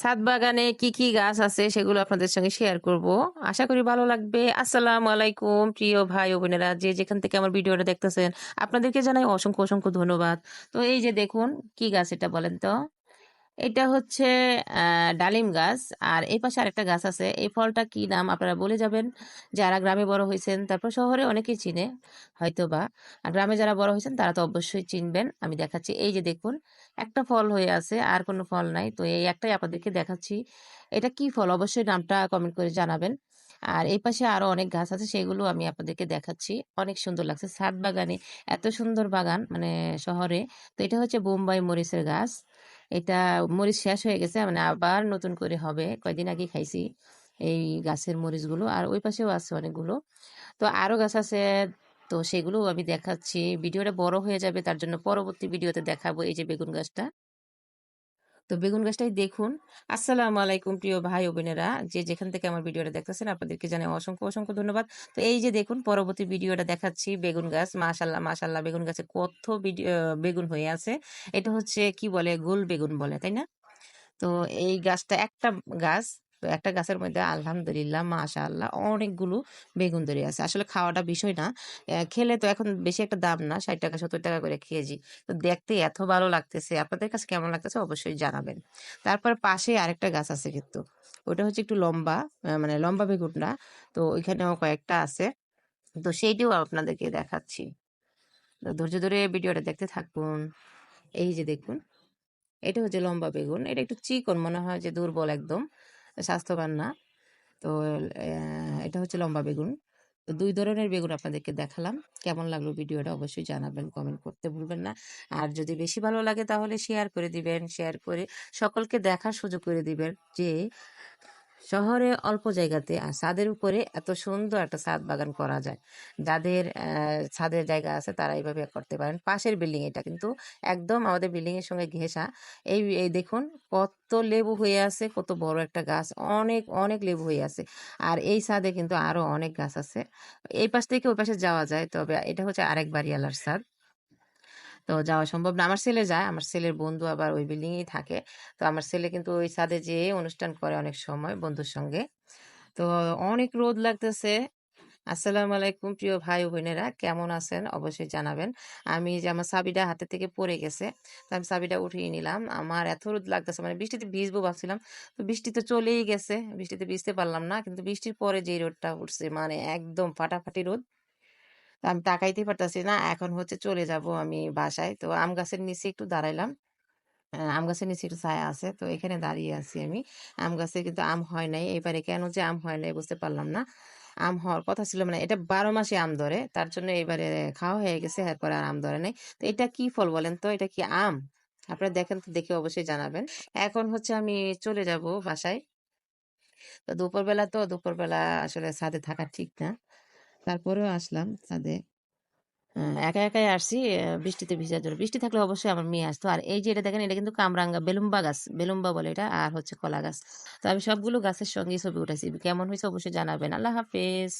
ছাদ বাগানে কি, কি গাছ আছে সেগুলো আপনাদের সঙ্গে শেয়ার করব। আশা করি ভালো লাগবে। আসসালামু আলাইকুম প্রিয় ভাই ও বোনেরা যে যেখান থেকে আমার ভিডিওটা দেখতেছেন, আপনাদেরকে জানাই অসংখ্য, অসংখ্য ধন্যবাদ। তো এই যে দেখুন কি গাছ এটা বলেন তো? এটা হচ্ছে ডালিম গাছ। আর এই পাশে আরেকটা গাছ আছে। এই ফলটা কি নাম আপনারা বলে যাবেন। যারা গ্রামে বড় হইছেন, তারপর শহরে অনেকেই চিনে হয়তোবা। আর গ্রামে যারা বড় হইছেন তারা তো অবশ্যই চিনবেন। আমি দেখাচ্ছি এই যে দেখুন, একটা ফল হয়ে আছে আর কোনো ফল নাই। তো এই একটাই আপনাদেরকে দেখাচ্ছি। এটা কি ফল অবশ্যই নামটা কমেন্ট করে জানাবেন। আর এই পাশে আরো অনেক গাছ আছে সেগুলো আমি আপনাদেরকে দেখাচ্ছি। অনেক সুন্দর লাগছে। ছাদ বাগানে এত সুন্দর বাগান মানে শহরে। তো এটা হচ্ছে বোম্বাই মরিচের গাছ। এটা মরিচ শেষ হয়ে গেছে মানে আবার নতুন করে হবে। কয়দিন আগে খাইছি এই গাছের মরিচগুলো। আর ওই পাশেও আছে অনেকগুলো। তো আরো গাছ আছে। তো সেগুলো আমি দেখাচ্ছি। ভিডিওটা বড় হয়ে যাবে তার জন্য পরবর্তী ভিডিওতে দেখাবো এই যে বেগুন গাছটা। তো বেগুন গাছটাই দেখুন। আসসালামু আলাইকুম প্রিয় ভাই ও বোনেরা যে যেখান থেকে আমার ভিডিওটা দেখতেছেন আপনাদেরকে জানাই অসংখ্য, অসংখ্য ধন্যবাদ। তো এই যে দেখুন পরবর্তী ভিডিওটা দেখাচ্ছি বেগুন গাছ। মাশাআল্লাহ, মাশাআল্লাহ বেগুন গাছে কত বেগুন হয়ে আছে। এটা হচ্ছে কি বলে গোল বেগুন বলে, তাই না? তো এই গাছটা একটা গাছ। তো একটা গাছের মধ্যে আলহামদুলিল্লাহ মাশাআল্লাহ অনেকগুলো বেগুন ধরে আছে। আসলে খাওয়াটা বিষয় না। খেলে তো এখন বেশি একটা দাম না। ৳৬০ ৳৭০ করে কেজি। তো দেখতে এত ভালো লাগতেছে। আপনাদের কাছে কেমন লাগতেছে অবশ্যই জানাবেন। তারপর পাশে আরেকটা গাছ আছে কিন্তু। ওটা হচ্ছে একটু লম্বা, মানে লম্বা বেগুন না। তো ওইখানেও কয়েকটা আছে। তো সেইটিও আপনাদেরকে দেখাচ্ছি। তো ধৈর্য ধরে ভিডিওটা দেখতে থাকুন। এই যে দেখুন। এটা হচ্ছে লম্বা বেগুন। এটা একটু চিকন মনে হয় যে দুর্বল একদম। স্বাস্থ্যবান না। তো এটা হচ্ছে লম্বা বেগুন। তো ২ ধরনের বেগুন আপনাদেরকে দেখালাম। কেমন লাগলো ভিডিওটা অবশ্যই জানাবেন, কমেন্ট করতে ভুলবেন না। আর যদি বেশি ভালো লাগে তাহলে শেয়ার করে দিবেন। শেয়ার করে সকলকে দেখার সুযোগ করে দিবেন যে শহরে অল্প জায়গাতে আর ছাদের উপরে এত সুন্দর একটা ছাদ বাগান করা যায়। যাদের ছাদের জায়গা আছে তারা এইভাবে করতে পারেন। পাশের বিল্ডিং এটা কিন্তু একদম আমাদের বিল্ডিং এর সঙ্গে ঘেঁষা। এই দেখুন কত লেবু হয়ে আছে, কত বড় একটা গাছ। অনেক, অনেক লেবু হয়ে আছে। আর এই ছাদে কিন্তু আরো অনেক গাছ আছে। এই পাশ থেকে ওই পাশে যাওয়া যায়। তবে এটা হচ্ছে আরেক বাড়িওয়ালার ছাদ। তো যাওয়া সম্ভব না। আমার ছেলে যায়। আমার ছেলের বন্ধু আবার ওই বিল্ডিং এই থাকে। তো আমার ছেলে কিন্তু ওই ছাদে যেয়ে অনুষ্ঠান করে অনেক সময় বন্ধুর সঙ্গে। তো অনেক রোদ লাগতেছে। আসসালামু আলাইকুম প্রিয় ভাই ও বোনেরা কেমন আছেন অবশ্যই জানাবেন। আমি যে আমার চাবিটা হাতে থেকে পড়ে গেছে। তো আমি চাবিটা উঠিয়ে নিলাম। আমার এত রোদ লাগতেছে মানে বৃষ্টিতে ভিজবো ভাবছিলাম। তো বৃষ্টি তো চলেই গেছে। বৃষ্টিতে ভিজতে পারলাম না। কিন্তু বৃষ্টির পরে যেই রোদটা উঠছে মানে একদম ফাটাফাটি রোদ। তো আমি তাকাইতেই পারতাছি না। এখন হচ্ছে চলে যাবো আমি বাসায়। তো আম গাছের নিচে একটু দাঁড়াইলাম। আম গাছের নিচে একটু ছায়া আছে। তো এখানে দাঁড়িয়ে আছি আমি। আম গাছে কিন্তু আম হয় নাই। এবারে কেন যে আম হয় নাই বুঝতে পারলাম না। আম হওয়ার কথা ছিল মানে এটা ১২ মাসে আম ধরে। তার জন্য এবারে খাওয়া হয়ে গেছে। এরপরে আর আম ধরে নাই। তো এটা কি ফল বলেন তো? এটা কি আম? আপনারা দেখেন তো দেখে অবশ্যই জানাবেন। এখন হচ্ছে আমি চলে যাবো বাসায়। তো দুপুরবেলা তো দুপুরবেলা আসলে ছাদে থাকা ঠিক না। তারপরেও আসলাম ছাদে। একা একাই আসছি বৃষ্টিতে ভিজার জন্য। বৃষ্টি থাকলে অবশ্যই আমার মেয়ে আসতো। আর এই যে এটা দেখেন এটা কিন্তু কামরাঙ্গা বেলুম্বা গাছ। বেলুম্বা বলে এটা। আর হচ্ছে কলা গাছ। তো আমি সবগুলো গাছের সঙ্গেই ছবি উঠাইছি। কেমন হইছে অবশ্যই জানাবেন। আল্লাহ হাফেজ।